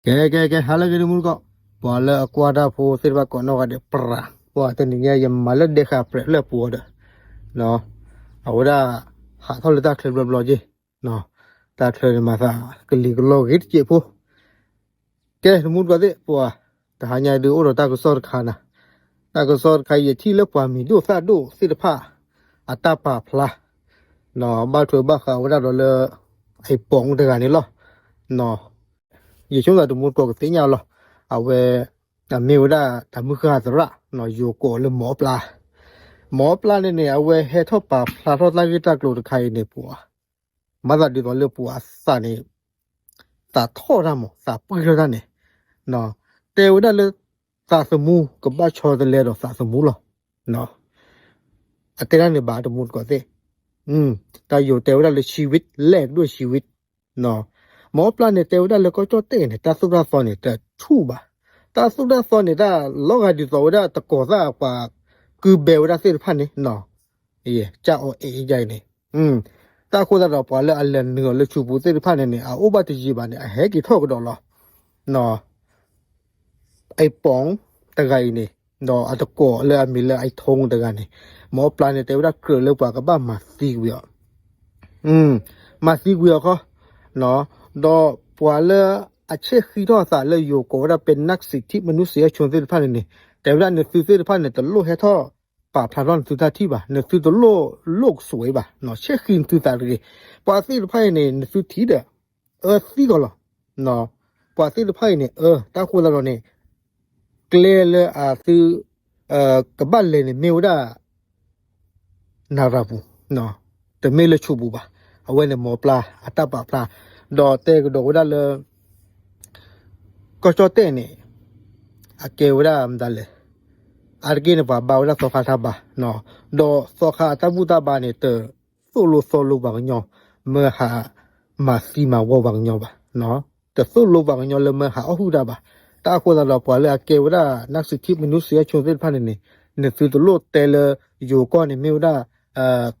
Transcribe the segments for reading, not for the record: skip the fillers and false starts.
ke hala ke mul ko wala kwada fo sirba ko no ga pra wa te ni ya mal de kha pre le pu da no awada ha thol da khle blo ji no ta khle ma sa kli lo git che pu ke mul ko de pu ta ha nya du ro ta ko sor khana ta ko sor khai ye thi le pa mi do sa do sit pha ata pa phla no ba thwe ba kha wada do le ai pong de ga ni lo no ye chung la du mul ko ke nya lo awe ta me wada ta mu kha ra no yo ko le mo pla ne awe he tho pa phla tho la ki ta klo de khai ne pu ma da di do le pu sa ni ta tho ra mo sa pu ra ne no te wada le saสมูก็บ่ชอde le do sa สมูlo no အတဲရနေပါတမှုကိုတဲ့တာယူတဲဝရလေชีวิตแลกด้วยชีวิตเนาะหมอปลาเนี่ยတဲวรเลยก็จอเต้เนี่ยตาสุราฟอนเนี่ยตะทู่บาตาสุราฟอนเนี่ยตาลอกหาดิซอวรตะกอซากว่าคือเบวรเสพันเนี่ยเนาะเอ้จ้าโอเอใจเนี่ยตาโคตรတော့ပွာလဲအလန်နော်လေချူပူเสพันเนี่ยอ่ะอุบัติจีบาเนี่ยแฮกี่ทอกดอลเนาะไอ้ป๋องตะไกเนี่ยเนาะอะตะกอเลยมีเลยไอ้ทงตะกันเนี่ยหมอปลาเนี่ยแต่ว่าเกลือเลยกว่ากับบ้ามาซีเวียมาซีเวียเขาเนาะดอปัวเลยอาเชคีดอสาเลยอยู่ก็ว่าเป็นนักสิทธิมนุษยชนสิทธิพันธ์นี่แต่ว่าเนี่ยสิทธิพันธ์เนี่ยตะโลให้ท่อป่าพลารอนสุดท้ายที่บ่าเนี่ยสิตะโลกสวยบ่าเนาะเชคีนสุดท้ายเลยปัวสิทธิพันธ์เนี่ยสุดที่เด้อซีก็หรอเนาะปัวสิทธิพันธ์เนี่ยตาคนละเราเนี่ยเกลือเลยซื้อกบัลเลยเนี่ยไม่ว่านาราบูเนาะแต่ไม่เลยชูบูบ่าเอาไว้ในหมอปลาอัตปาปลาดอเตก็ดอว่าเลยก็จอเตเนี่ยอาเกวดามดัลเลยอาร์กินบ่าบ่าวละสอคาทาบ่าเนาะดอสอคาตาบูตาบ่าเนี่ยเตโซโลบางญอเมื่อหามาซีมาวบางญอบ่าเนาะแต่โซโลบางญอเลยเมื่อหาอหูดาบ่าตาคนละปอเลยอาเกวดานักสิทธิมนุษยชนสิทธิพันธ์เนี่ยเนี่ยคือตัวโลเตเลอยู่ก็เนี่ยไม่ว่า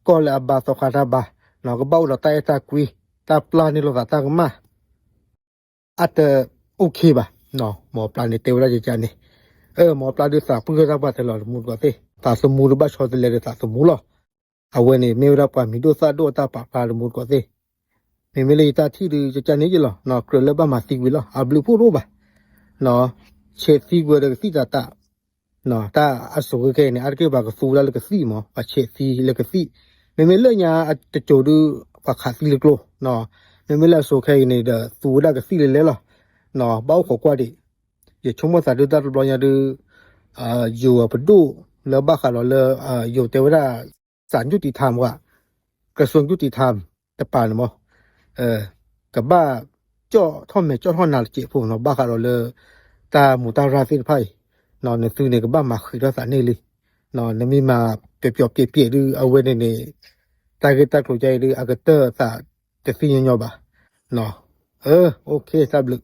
ก็เลยอาบาสอคาทาบ่าเนาะก็บ่าวละตาตากุยตาปลานี่เราตากมาอาจจะโอเคบ่ะเนาะหมอปลาเนี่ยเตวราจะจานนี่หมอปลาด้วยสาพึ่งรับว่าตลอดมุดก็เตตาสมูรบ่ชอตเลยตาสมูลเอาไว้นี่ไม่รับว่ามีด้วยซาด้วยตาปลามุดก็เตไม่เลยตาที่ดูจะจานนี้จิหรอเนาะเกลือบ้ามาสิวิลอาบลูพูรู้บ่ะเนาะเชซีกวยเลยสิตาเนาะตาอสุกแค่เนี่ยอาร์เกบากสูแล้วก็สิหมอปะเชซีแล้วก็สิไม่เลยญาจะโจดูปะขาสิลกโลเนาะไม่เลยโซแค่เนี่ยเดสูแล้วก็สิเลยหรอเนาะบ้าขอกว่าดิอย่าชมว่าสาธุตาบลอยาดูอยู่ปดูแล้วบ้าขาเราเลยอยู่แต่ว่าศาลยุติธรรมว่ากระทรวงยุติธรรมแต่ป่านมั้งกับบ้าเจ้าท่อมเจ้าท่อนาเจ็บพวกเนาะบ้าขาเราเลยตาหมูตาราสิไพ่เนาะในซื้อเนี่ยกับบ้ามาคือรักษาเนี่ยเลยเนาะในมีมาเปียดูเอาไว้ในตาเกตาโคใจดูอากาเตอร์สาจะซีนยอบ่ะเนาะโอเคทราบลึก